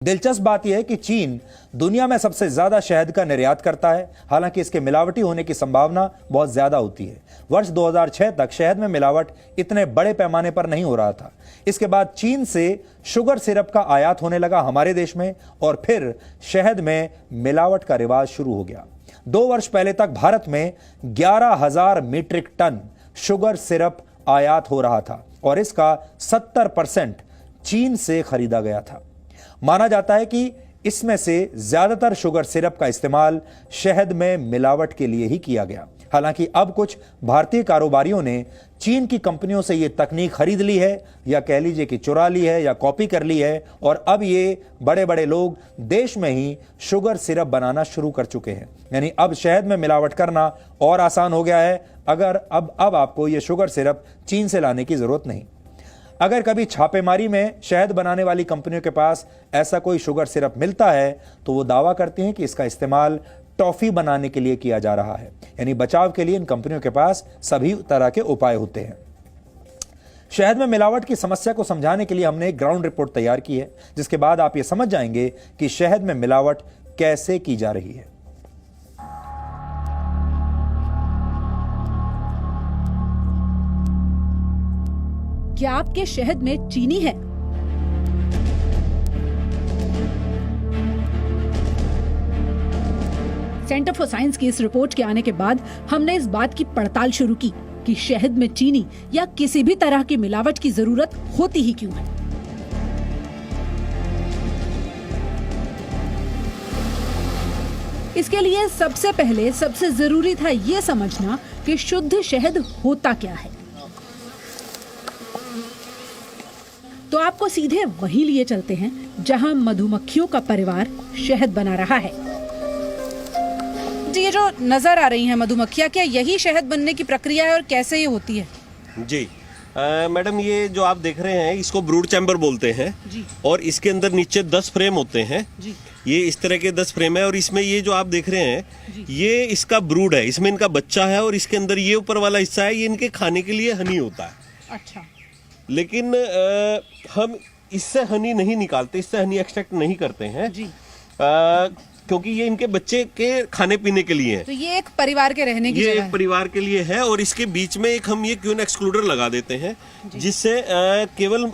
दिलचस्प बात यह है कि चीन दुनिया में सबसे ज्यादा शहद का निर्यात करता है, हालांकि इसके मिलावटी होने की संभावना बहुत ज्यादा होती है। वर्ष 2006 तक शहद में मिलावट इतने बड़े पैमाने पर नहीं हो रहा था। इसके बाद चीन से शुगर सिरप का आयात होने लगा हमारे देश में, और फिर शहद में मिलावट का रिवाज शुरू हो गया। 2 वर्ष पहले तक भारत में 11,000 मीट्रिक टन शुगर सिरप आयात हो रहा था और इसका 70% चीन से खरीदा गया था। माना जाता है कि इसमें से ज्यादातर शुगर सिरप का इस्तेमाल शहद में मिलावट के लिए ही किया गया। हालांकि अब कुछ भारतीय कारोबारियों ने चीन की कंपनियों से यह तकनीक खरीद ली है, या कह लीजिए कि चुरा ली है या कॉपी कर ली है, और अब ये बड़े बड़े लोग देश में ही शुगर सिरप बनाना शुरू कर चुके हैं। यानी अब शहद में मिलावट करना और आसान हो गया है। अगर अब आपको यह शुगर सिरप चीन से लाने की जरूरत नहीं। अगर कभी छापेमारी में शहद बनाने वाली कंपनियों के पास ऐसा कोई शुगर सिरप मिलता है तो वो दावा करती हैं कि इसका इस्तेमाल टॉफी बनाने के लिए किया जा रहा है। यानी बचाव के लिए इन कंपनियों के पास सभी तरह के उपाय होते हैं। शहद में मिलावट की समस्या को समझाने के लिए हमने एक ग्राउंड रिपोर्ट तैयार की है, जिसके बाद आप ये समझ जाएंगे कि शहद में मिलावट कैसे की जा रही है। क्या आपके शहद में चीनी है? सेंटर फॉर साइंस की इस रिपोर्ट के आने के बाद हमने इस बात की पड़ताल शुरू की कि शहद में चीनी या किसी भी तरह की मिलावट की जरूरत होती ही क्यों है। इसके लिए सबसे पहले सबसे जरूरी था ये समझना कि शुद्ध शहद होता क्या है। तो आपको सीधे वहीं लिए चलते हैं जहां मधुमक्खियों का परिवार शहद बना रहा है। जी, ये जो नजर आ रही हैं मधुमक्खियां, क्या यही शहद बनने की प्रक्रिया है और कैसे ये होती है? जी मैडम, ये जो आप देख रहे हैं इसको ब्रूड चैम्बर बोलते हैं जी। और इसके अंदर नीचे 10 फ्रेम होते हैं जी। ये इस तरह के 10 फ्रेम है और इसमें ये जो आप देख रहे हैं ये इसका ब्रूड है, इसमें इनका बच्चा है और इसके अंदर ये ऊपर वाला हिस्सा है, ये इनके खाने के लिए हनी होता है। अच्छा। लेकिन हम इससे हनी नहीं निकालते, इससे हनी एक्सट्रैक्ट नहीं करते हैं जी। क्योंकि ये इनके बच्चे के खाने पीने के लिए है। तो ये एक परिवार के रहने की ये जगह एक परिवार के लिए है और इसके बीच में एक हम ये क्यून एक्सक्लूडर लगा देते हैं, जिससे केवल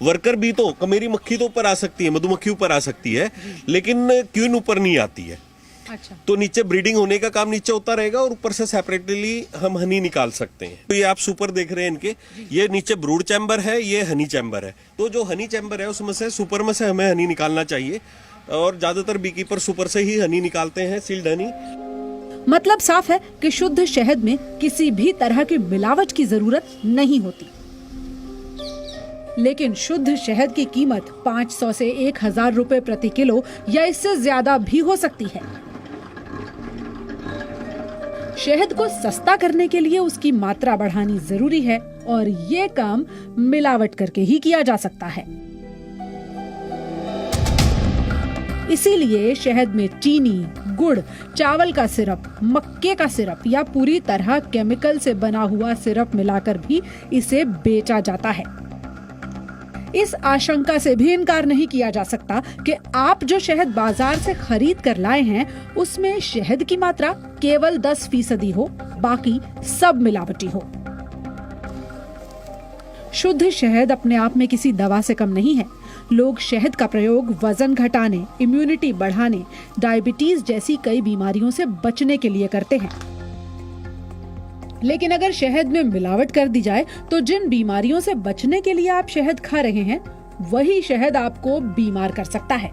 वर्कर भी तो, कमेरी मक्खी तो ऊपर आ सकती है, मधुमक्खी ऊपर आ सकती है, लेकिन क्यून ऊपर नहीं आती है। अच्छा। तो नीचे ब्रीडिंग होने का काम नीचे होता रहेगा और ऊपर से सेपरेटली हम हनी निकाल सकते हैं। तो ये आप सुपर देख रहे हैं इनके, ये नीचे ब्रूड चैम्बर है, ये हनी चैम्बर है। तो जो हनी चैम्बर है उसमें से सुपर में से हमें हनी निकालना चाहिए और ज्यादातर बीकीपर सुपर से ही हनी निकालते हैं, सील्ड हनी। मतलब साफ है कि शुद्ध शहद में किसी भी तरह की मिलावट की जरूरत नहीं होती। लेकिन शुद्ध शहद की कीमत 500 से 1000 रुपए प्रति किलो या इससे ज्यादा भी हो सकती है। शहद को सस्ता करने के लिए उसकी मात्रा बढ़ानी जरूरी है और ये काम मिलावट करके ही किया जा सकता है। इसीलिए शहद में चीनी, गुड़, चावल का सिरप, मक्के का सिरप या पूरी तरह केमिकल से बना हुआ सिरप मिलाकर भी इसे बेचा जाता है। इस आशंका से भी इनकार नहीं किया जा सकता कि आप जो शहद बाजार से खरीद कर लाए हैं उसमें शहद की मात्रा केवल 10% हो, बाकी सब मिलावटी हो। शुद्ध शहद अपने आप में किसी दवा से कम नहीं है। लोग शहद का प्रयोग वजन घटाने, इम्यूनिटी बढ़ाने, डायबिटीज जैसी कई बीमारियों से बचने के लिए करते हैं। लेकिन अगर शहद में मिलावट कर दी जाए तो जिन बीमारियों से बचने के लिए आप शहद खा रहे हैं वही शहद आपको बीमार कर सकता है।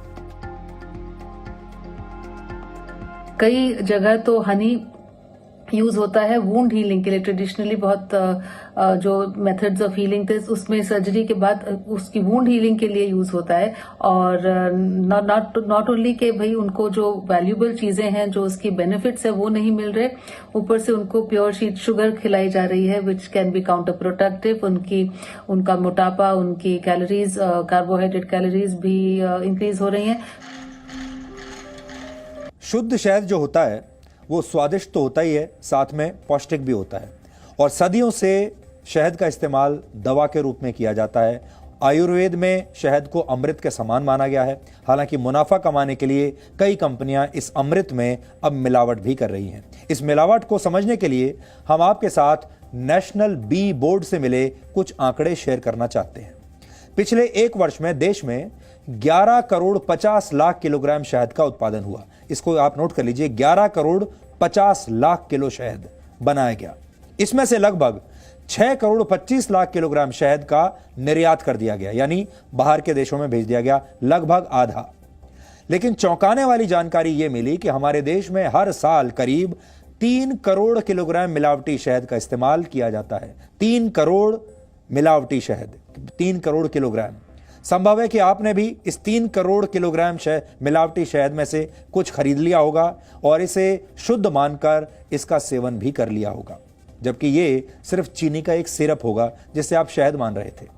कई जगह तो हनी यूज होता है वुंड हीलिंग के लिए। ट्रेडिशनली बहुत जो मेथड्स ऑफ हीलिंग थे उसमें सर्जरी के बाद उसकी वुंड हीलिंग के लिए यूज होता है। और नॉट ओनली के भाई उनको जो वैल्यूएबल चीजें हैं, जो उसकी बेनिफिट्स है वो नहीं मिल रहे, ऊपर से उनको प्योर शीट शुगर खिलाई जा रही है which can be counter productive. उनका मोटापा, उनकी कैलोरीज, कार्बोहाइड्रेट कैलोरीज भी इंक्रीज हो रही हैं। शुद्ध शहद जो होता है वो स्वादिष्ट तो होता ही है, साथ में पौष्टिक भी होता है। और सदियों से शहद का इस्तेमाल दवा के रूप में किया जाता है आयुर्वेद में शहद को अमृत के समान माना गया है। हालांकि मुनाफा कमाने के लिए कई कंपनियां इस अमृत में अब मिलावट भी कर रही हैं। इस मिलावट को समझने के लिए हम आपके साथ नेशनल बी बोर्ड से मिले कुछ आंकड़े शेयर करना चाहते हैं। पिछले एक वर्ष में देश में 11 करोड़ 50 लाख किलोग्राम शहद का उत्पादन हुआ। इसको आप नोट कर लीजिए, 11 करोड़ 50 लाख किलो शहद बनाया गया। इसमें से लगभग 6 करोड़ 25 लाख किलोग्राम शहद का निर्यात कर दिया गया, यानी बाहर के देशों में भेज दिया गया, लगभग आधा। लेकिन चौंकाने वाली जानकारी यह मिली कि हमारे देश में हर साल करीब 3 करोड़ किलोग्राम मिलावटी शहद का इस्तेमाल किया जाता है। 3 करोड़ मिलावटी शहद, 3 करोड़ किलोग्राम। संभव है कि आपने भी इस 3 करोड़ किलोग्राम मिलावटी शहद में से कुछ खरीद लिया होगा और इसे शुद्ध मानकर इसका सेवन भी कर लिया होगा, जबकि ये सिर्फ चीनी का एक सिरप होगा जिसे आप शहद मान रहे थे।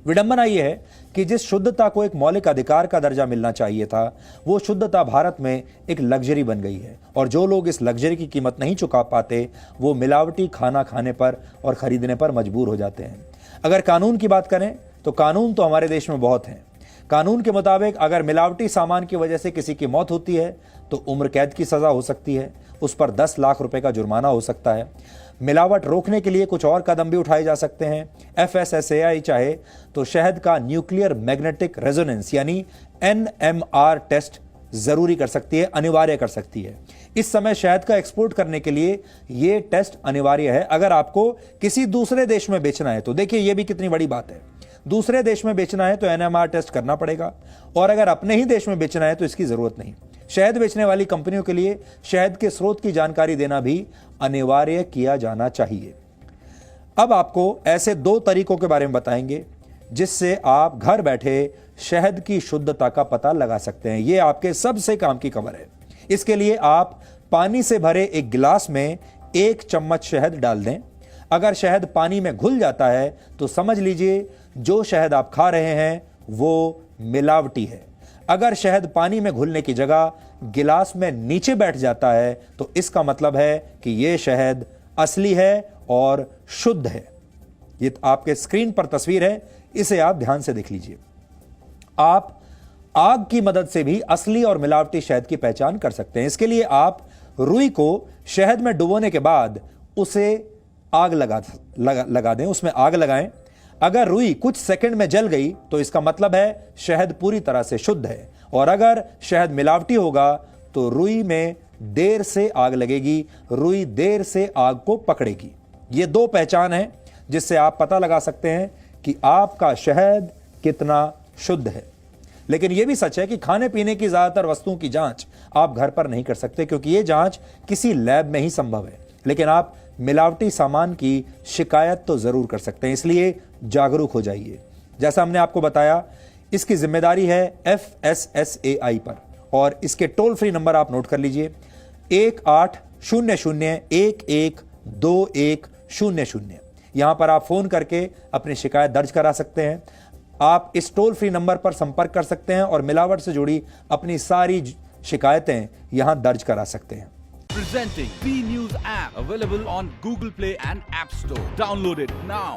विडंबना यह है कि जिस शुद्धता को एक मौलिक अधिकार का दर्जा मिलना चाहिए था, वो शुद्धता भारत में एक लग्जरी बन गई है और जो लोग इस लग्जरी की कीमत नहीं चुका पाते वो मिलावटी खाना खाने पर और खरीदने पर मजबूर हो जाते हैं। अगर कानून की बात करें तो कानून तो हमारे देश में बहुत हैं। कानून के मुताबिक अगर मिलावटी सामान की वजह से किसी की मौत होती है तो उम्र कैद की सजा हो सकती है, उस पर 10 लाख रुपए का जुर्माना हो सकता है। मिलावट रोकने के लिए कुछ और कदम भी उठाए जा सकते हैं। FSSAI चाहे तो शहद का न्यूक्लियर मैग्नेटिक रेजोनेंस यानी NMR टेस्ट जरूरी कर सकती है, अनिवार्य कर सकती है। इस समय शहद का एक्सपोर्ट करने के लिए यह टेस्ट अनिवार्य है। अगर आपको किसी दूसरे देश में बेचना है तो देखिए यह भी कितनी बड़ी बात है। दूसरे देश में बेचना है तो NMR टेस्ट करना पड़ेगा और अगर अपने ही देश में बेचना है तो इसकी जरूरत नहीं। शहद बेचने वाली कंपनियों के लिए शहद के स्रोत की जानकारी देना भी अनिवार्य किया जाना चाहिए। अब आपको ऐसे 2 तरीकों के बारे में बताएंगे जिससे आप घर बैठे शहद की शुद्धता का पता लगा सकते हैं। यह आपके सबसे काम की खबर है। इसके लिए आप पानी से भरे एक गिलास में 1 चम्मच शहद डाल दें। अगर शहद पानी में घुल जाता है तो समझ लीजिए जो शहद आप खा रहे हैं वो मिलावटी है। अगर शहद पानी में घुलने की जगह गिलास में नीचे बैठ जाता है तो इसका मतलब है कि यह शहद असली है और शुद्ध है। ये आपके स्क्रीन पर तस्वीर है, इसे आप ध्यान से देख लीजिए। आप आग की मदद से भी असली और मिलावटी शहद की पहचान कर सकते हैं। इसके लिए आप रुई को शहद में डुबोने के बाद उसे आग लगा दें, उसमें आग लगाएं। अगर रुई कुछ सेकंड में जल गई तो इसका मतलब है शहद पूरी तरह से शुद्ध है और अगर शहद मिलावटी होगा तो रुई में देर से आग लगेगी, रुई देर से आग को पकड़ेगी। ये 2 पहचान है जिससे आप पता लगा सकते हैं कि आपका शहद कितना शुद्ध है। लेकिन यह भी सच है कि खाने पीने की ज्यादातर वस्तुओं की जांच आप घर पर नहीं कर सकते क्योंकि यह जांच किसी लैब में ही संभव है। लेकिन आप मिलावटी सामान की शिकायत तो जरूर कर सकते हैं, इसलिए जागरूक हो जाइए। जैसा हमने आपको बताया, इसकी जिम्मेदारी है FSSAI पर और इसके टोल फ्री नंबर आप नोट कर लीजिए 1800-112100। यहां पर आप फोन करके अपनी शिकायत दर्ज करा सकते हैं। आप इस टोल फ्री नंबर पर संपर्क कर सकते हैं और मिलावट से जुड़ी अपनी सारी शिकायतें यहां दर्ज करा सकते हैं। Presenting B News app available on Google Play and App Store. Download it now.